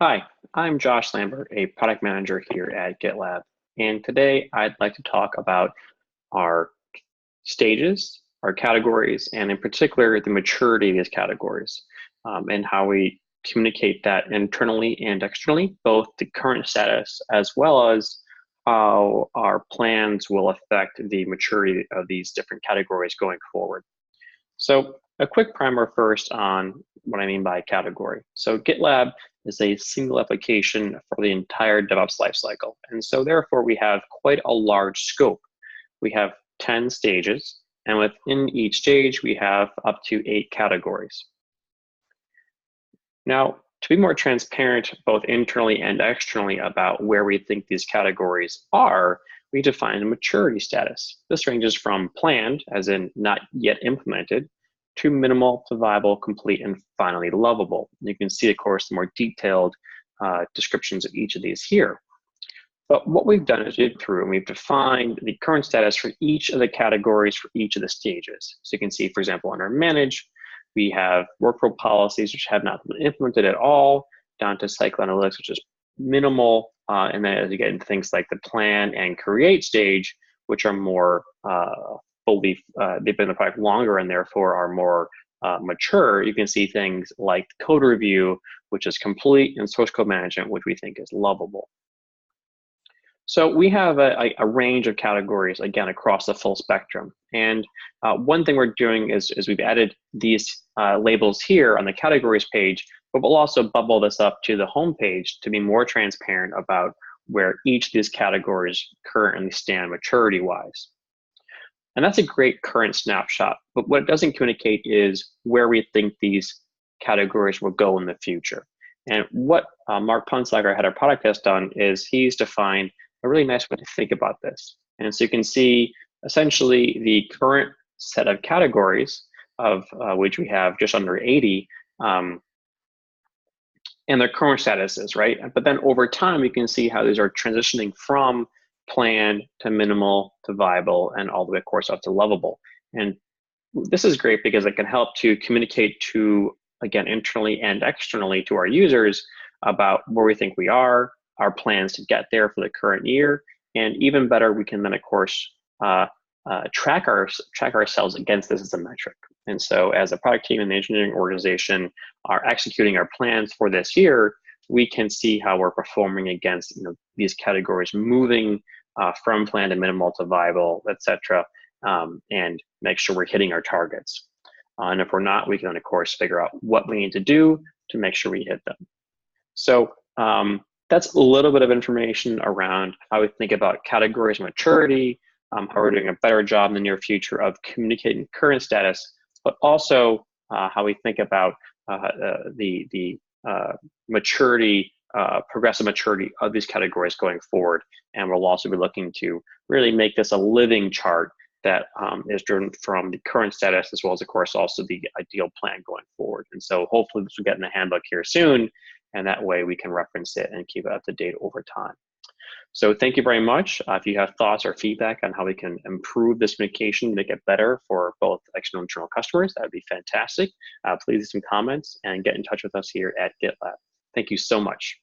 Hi, I'm Josh Lambert, a product manager here at GitLab. And today I'd like to talk about our stages, our categories, and in particular, the maturity of these categories, and how we communicate that internally and externally, both the current status as well as how our plans will affect the maturity of these different categories going forward. So a quick primer first on what I mean by category. So GitLab is a single application for the entire DevOps lifecycle. And so therefore we have quite a large scope. We have 10 stages, and within each stage, we have up to 8 categories. Now, to be more transparent, both internally and externally about where we think these categories are, we define a maturity status. This ranges from planned, as in not yet implemented, to minimal to viable, complete, and finally lovable. You can see, of course, the more detailed descriptions of each of these here. But what we've done is we've defined the current status for each of the categories for each of the stages. So you can see, for example, under manage, we have workflow policies which have not been implemented at all, down to cycle analytics, which is minimal. And then as you get into things like the plan and create stage, which are more fully, they've been in the product longer and therefore are more mature, you can see things like code review, which is complete, and source code management, which we think is lovable. So we have a range of categories, again, across the full spectrum. And one thing we're doing is we've added these labels here on the categories page, but we'll also bubble this up to the home page to be more transparent about where each of these categories currently stand maturity-wise. And that's a great current snapshot, but what it doesn't communicate is where we think these categories will go in the future. And what Mark Punsager, head of product, has done is he's defined a really nice way to think about this. And so you can see essentially the current set of categories of which we have just under 80 and their current statuses, right? But then over time, you can see how these are transitioning from planned to minimal to viable and all the way, of course, up to lovable. And this is great because it can help to communicate to, again, internally and externally to our users about where we think we are, our plans to get there for the current year, and even better, we can then, of course, track ourselves against this as a metric. And so as a product team and the engineering organization are executing our plans for this year, we can see how we're performing against these categories, moving from planned to minimal to viable, et cetera, and make sure we're hitting our targets. And if we're not, we can then, of course, figure out what we need to do to make sure we hit them. So that's a little bit of information around how we think about categories maturity, how we're doing a better job in the near future of communicating current status, but also how we think about the maturity, progressive maturity of these categories going forward. And we'll also be looking to really make this a living chart that is driven from the current status as well as, of course, also the ideal plan going forward. And so hopefully this will get in the handbook here soon, and that way we can reference it and keep it up to date over time. So thank you very much. If you have thoughts or feedback on how we can improve this communication, make it better for both external and internal customers, that would be fantastic. Please leave some comments and get in touch with us here at GitLab. Thank you so much.